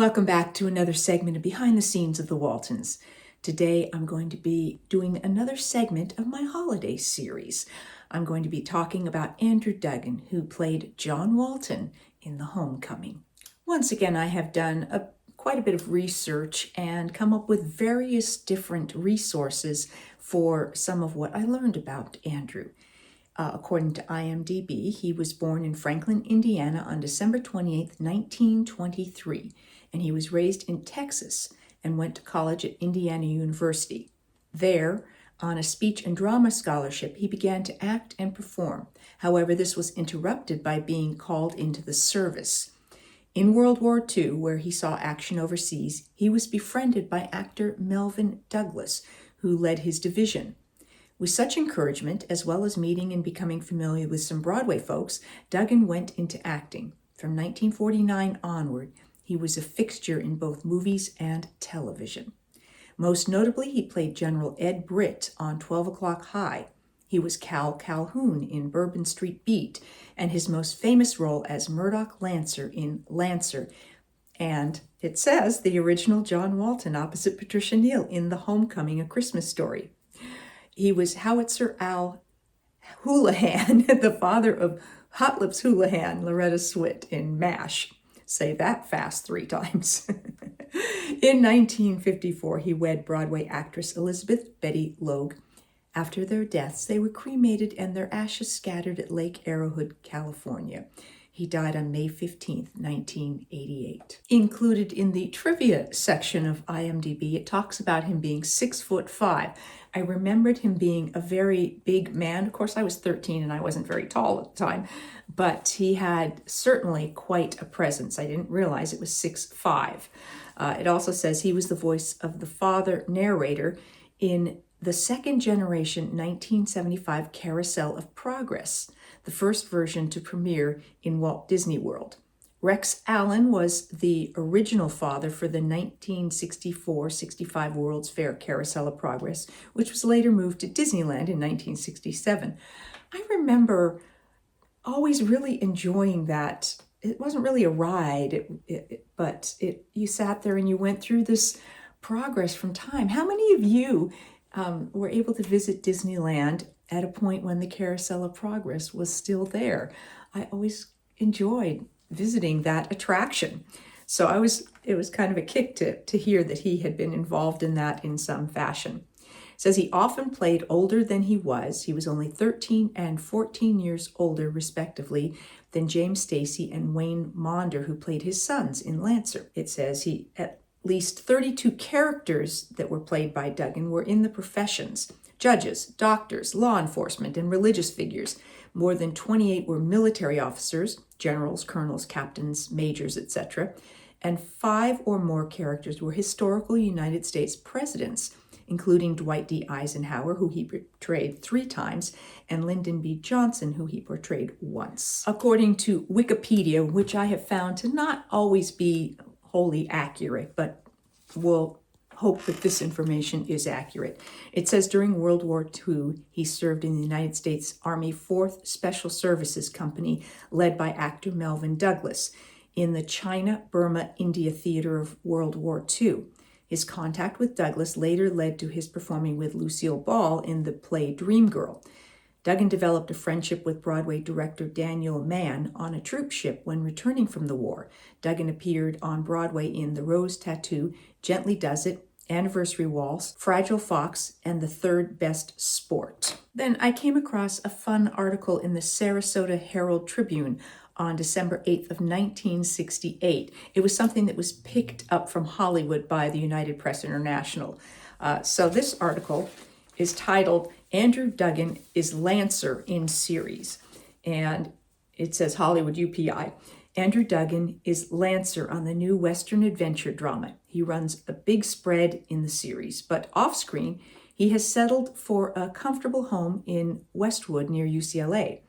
Welcome back to another segment of Behind the Scenes of the Waltons. Today I'm going to be doing another segment of my holiday series. I'm going to be talking about Andrew Duggan, who played John Walton in The Homecoming. Once again, I have done quite a bit of research and come up with various different resources for some of what I learned about Andrew. According to IMDb, he was born in Franklin, Indiana on December 28, 1923, and he was raised in Texas and went to college at Indiana University. There, on a speech and drama scholarship, he began to act and perform. However, this was interrupted by being called into the service. In World War II, where he saw action overseas, he was befriended by actor Melvyn Douglas, who led his division. With such encouragement, as well as meeting and becoming familiar with some Broadway folks, Duggan went into acting. From 1949 onward, he was a fixture in both movies and television. Most notably, he played General Ed Britt on 12 O'Clock High. He was Cal Calhoun in Bourbon Street Beat, and his most famous role as Murdoch Lancer in Lancer, and it says the original John Walton opposite Patricia Neal in The Homecoming: A Christmas Story. He was Howitzer Al Houlihan, the father of Hot Lips Houlihan, Loretta Swit in MASH. Say that fast 3 times. In 1954, he wed Broadway actress Elizabeth Betty Logue. After their deaths, they were cremated and their ashes scattered at Lake Arrowhead, California. He died on May 15, 1988. Included in the trivia section of IMDb, it talks about him being 6'5". I remembered him being a very big man. Of course, I was 13 and I wasn't very tall at the time, but he had certainly quite a presence. I didn't realize it was 6'5". It also says he was the voice of the father narrator in the second generation 1975 Carousel of Progress, the first version to premiere in Walt Disney World. Rex Allen was the original father for the 1964-65 World's Fair Carousel of Progress, which was later moved to Disneyland in 1967. I remember always really enjoying that. It wasn't really a ride, but you sat there and you went through this progress from time. How many of you were able to visit Disneyland at a point when the Carousel of Progress was still there? I always enjoyed visiting that attraction. So it was kind of a kick to hear that he had been involved in that in some fashion. It says he often played older than he was. He was only 13 and 14 years older, respectively, than James Stacy and Wayne Maunder, who played his sons in Lancer. It says at least 32 characters that were played by Duggan were in the professions: judges, doctors, law enforcement, and religious figures. More than 28 were military officers, generals, colonels, captains, majors, etc. And 5 or more characters were historical United States presidents, including Dwight D. Eisenhower, who he portrayed 3 times, and Lyndon B. Johnson, who he portrayed once. According to Wikipedia, which I have found to not always be wholly accurate, but we'll hope that this information is accurate. It says during World War II, he served in the United States Army 4th Special Services Company, led by actor Melvyn Douglas, in the China-Burma-India theater of World War II. His contact with Douglas later led to his performing with Lucille Ball in the play Dreamgirl. Duggan developed a friendship with Broadway director Daniel Mann on a troop ship when returning from the war. Duggan appeared on Broadway in The Rose Tattoo, Gently Does It, Anniversary Waltz, Fragile Fox, and The Third Best Sport. Then I came across a fun article in the Sarasota Herald Tribune on December 8th of 1968. It was something that was picked up from Hollywood by the United Press International. So this article is titled, Andrew Duggan is Lancer in Series. And it says Hollywood UPI. Andrew Duggan is Lancer on the new Western adventure drama. He runs a big spread in the series, but off-screen, he has settled for a comfortable home in Westwood near UCLA.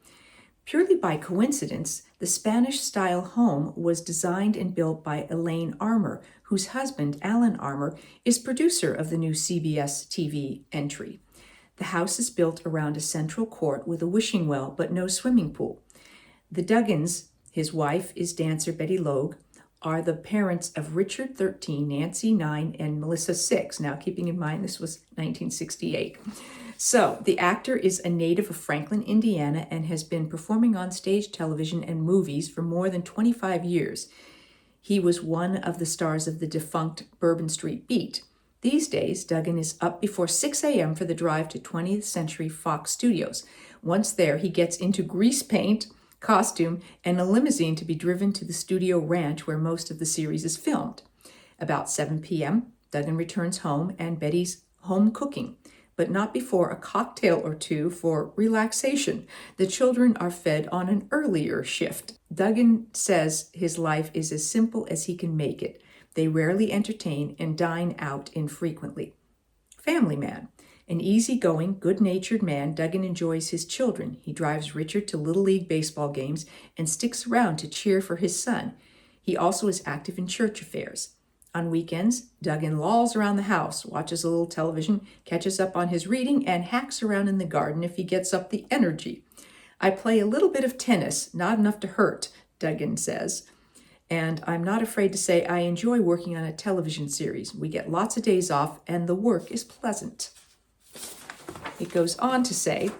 Purely by coincidence, the Spanish-style home was designed and built by Elaine Armour, whose husband, Alan Armour, is producer of the new CBS TV entry. The house is built around a central court with a wishing well, but no swimming pool. The Duggans, his wife is dancer Betty Logue, are the parents of Richard 13, Nancy 9, and Melissa 6. Now, keeping in mind this was 1968. So, the actor is a native of Franklin, Indiana, and has been performing on stage, television, and movies for more than 25 years. He was one of the stars of the defunct Bourbon Street Beat. These days, Duggan is up before 6 a.m. for the drive to 20th Century Fox Studios. Once there, he gets into grease paint, costume, and a limousine to be driven to the studio ranch where most of the series is filmed. About 7 p.m., Duggan returns home and Betty's home cooking, but not before a cocktail or two for relaxation. The children are fed on an earlier shift. Duggan says his life is as simple as he can make it. They rarely entertain and dine out infrequently. Family man. An easygoing, good-natured man, Duggan enjoys his children. He drives Richard to Little League baseball games and sticks around to cheer for his son. He also is active in church affairs. On weekends, Duggan lolls around the house, watches a little television, catches up on his reading, and hacks around in the garden if he gets up the energy. I play a little bit of tennis, not enough to hurt, Duggan says. And I'm not afraid to say I enjoy working on a television series. We get lots of days off, and the work is pleasant. It goes on to say,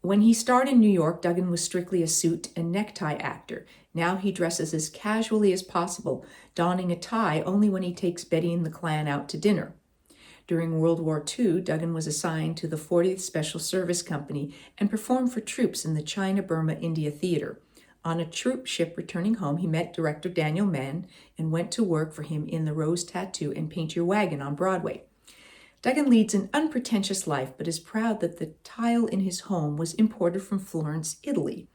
when he starred in New York, Duggan was strictly a suit and necktie actor. Now he dresses as casually as possible, donning a tie only when he takes Betty and the clan out to dinner. During World War II, Duggan was assigned to the 40th Special Service Company and performed for troops in the China-Burma-India Theater. On a troop ship returning home, he met director Daniel Mann and went to work for him in The Rose Tattoo and Paint Your Wagon on Broadway. Duggan leads an unpretentious life, but is proud that the tile in his home was imported from Florence, Italy.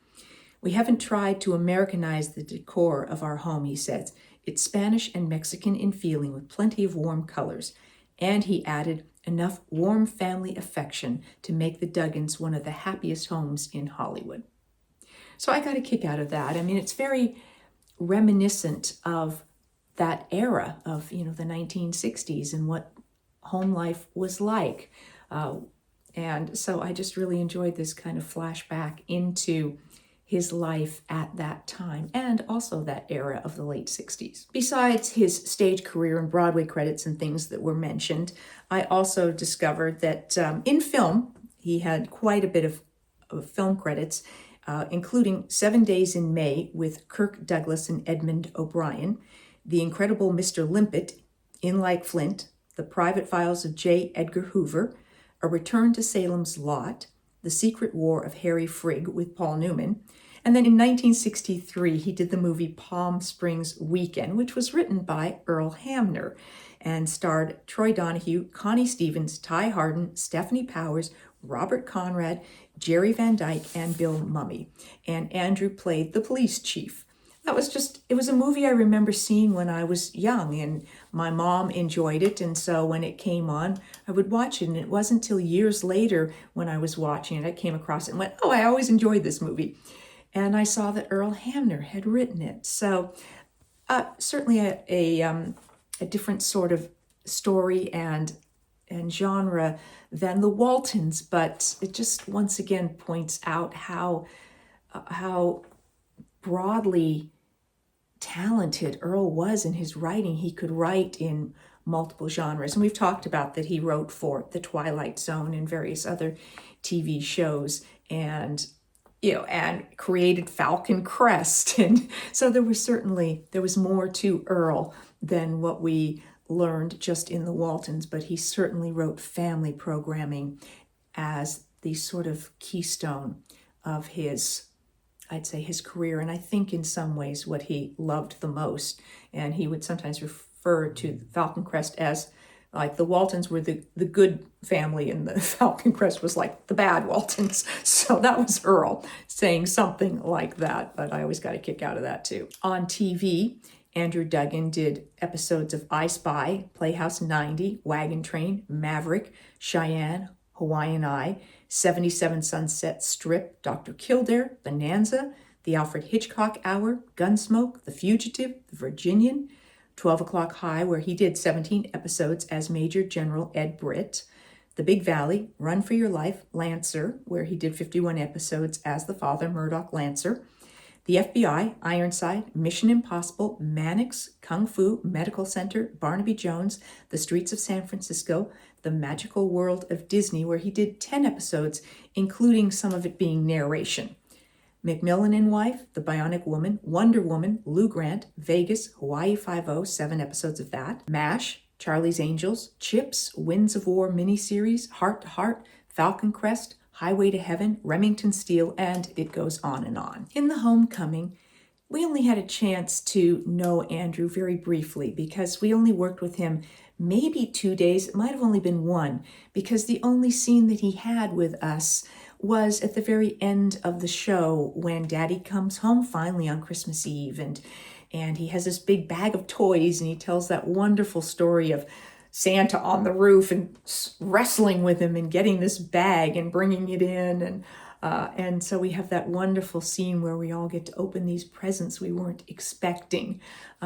We haven't tried to Americanize the decor of our home, he says. It's Spanish and Mexican in feeling with plenty of warm colors. And he added, enough warm family affection to make the Duggans one of the happiest homes in Hollywood. So I got a kick out of that. I mean, it's very reminiscent of that era of, the 1960s and what home life was like. And so I just really enjoyed this kind of flashback into his life at that time and also that era of the late 60s. Besides his stage career and Broadway credits and things that were mentioned, I also discovered that in film, he had quite a bit of film credits, including 7 Days in May with Kirk Douglas and Edmund O'Brien, The Incredible Mr. Limpet, In Like Flint, The Private Files of J. Edgar Hoover, A Return to Salem's Lot, The Secret War of Harry Frigg with Paul Newman. And then in 1963, he did the movie Palm Springs Weekend, which was written by Earl Hamner and starred Troy Donahue, Connie Stevens, Ty Hardin, Stephanie Powers, Robert Conrad, Jerry Van Dyke, and Bill Mumy. And Andrew played the police chief. It was a movie I remember seeing when I was young, and my mom enjoyed it, and so when it came on, I would watch it, and it wasn't until years later when I was watching it, I came across it and went, oh, I always enjoyed this movie. And I saw that Earl Hamner had written it. So certainly a different sort of story and genre than the Waltons, but it just once again points out how broadly talented Earl was in his writing. He could write in multiple genres. And we've talked about that he wrote for The Twilight Zone and various other TV shows and created Falcon Crest. And so there was more to Earl than what we learned just in the Waltons, but he certainly wrote family programming as the sort of keystone of his career, and I think in some ways what he loved the most. And he would sometimes refer to Falcon Crest as like the Waltons were the good family and the Falcon Crest was like the bad Waltons. So that was Earl saying something like that, but I always got a kick out of that too. On TV, Andrew Duggan did episodes of I Spy, Playhouse 90, Wagon Train, Maverick, Cheyenne, Hawaiian Eye, 77 Sunset Strip, Dr. Kildare, Bonanza, The Alfred Hitchcock Hour, Gunsmoke, The Fugitive, The Virginian, 12 O'Clock High, where he did 17 episodes as Major General Ed Britt, The Big Valley, Run for Your Life, Lancer, where he did 51 episodes as the father, Murdoch Lancer, The FBI, Ironside, Mission Impossible, Mannix, Kung Fu, Medical Center, Barnaby Jones, The Streets of San Francisco, The Magical World of Disney, where he did 10 episodes, including some of it being narration. McMillan and Wife, The Bionic Woman, Wonder Woman, Lou Grant, Vegas, Hawaii Five-0, 7 episodes of that, MASH, Charlie's Angels, Chips, Winds of War miniseries, Heart to Heart, Falcon Crest, Highway to Heaven, Remington Steele, and it goes on and on. In The Homecoming, we only had a chance to know Andrew very briefly because we only worked with him maybe 2 days. It might have only been one, because the only scene that he had with us was at the very end of the show when Daddy comes home finally on Christmas Eve, and he has this big bag of toys, and he tells that wonderful story of Santa on the roof and wrestling with him and getting this bag and bringing it in. And so we have that wonderful scene where we all get to open these presents we weren't expecting.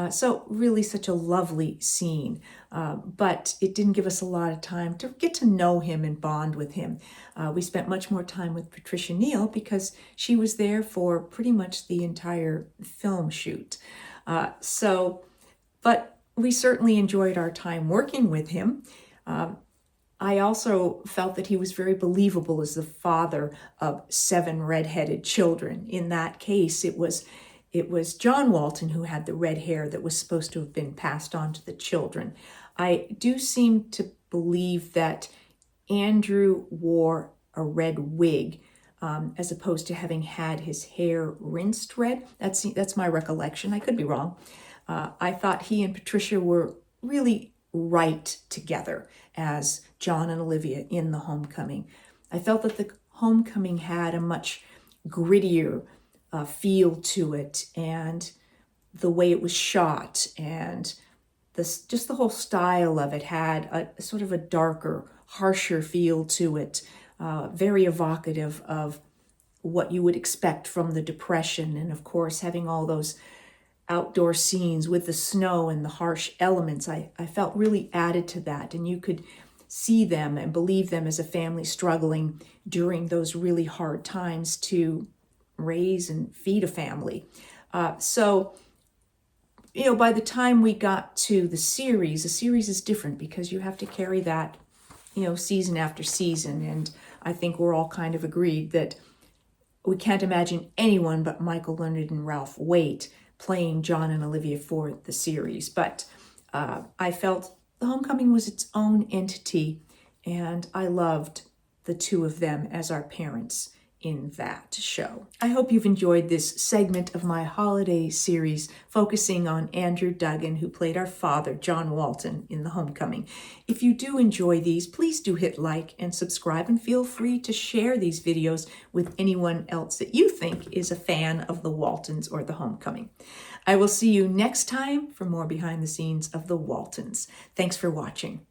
So really such a lovely scene. But it didn't give us a lot of time to get to know him and bond with him. We spent much more time with Patricia Neal because she was there for pretty much the entire film shoot. But we certainly enjoyed our time working with him. I also felt that he was very believable as the father of 7 redheaded children. In that case, it was John Walton who had the red hair that was supposed to have been passed on to the children. I do seem to believe that Andrew wore a red wig as opposed to having had his hair rinsed red. That's my recollection. I could be wrong. I thought he and Patricia were really right together as John and Olivia in The Homecoming. I felt that The Homecoming had a much grittier feel to it, and the way it was shot and just the whole style of it had a sort of a darker, harsher feel to it, very evocative of what you would expect from the Depression, and of course having all those outdoor scenes with the snow and the harsh elements. I felt really added to that, and you could see them and believe them as a family struggling during those really hard times to raise and feed a family. So by the time we got to the series is different because you have to carry that, season after season. And I think we're all kind of agreed that we can't imagine anyone but Michael Leonard and Ralph Waite playing John and Olivia for the series. But I felt The Homecoming was its own entity, and I loved the two of them as our parents in that show. I hope you've enjoyed this segment of my holiday series focusing on Andrew Duggan, who played our father, John Walton, in The Homecoming. If you do enjoy these, please do hit like and subscribe, and feel free to share these videos with anyone else that you think is a fan of the Waltons or The Homecoming. I will see you next time for more behind the scenes of the Waltons. Thanks for watching.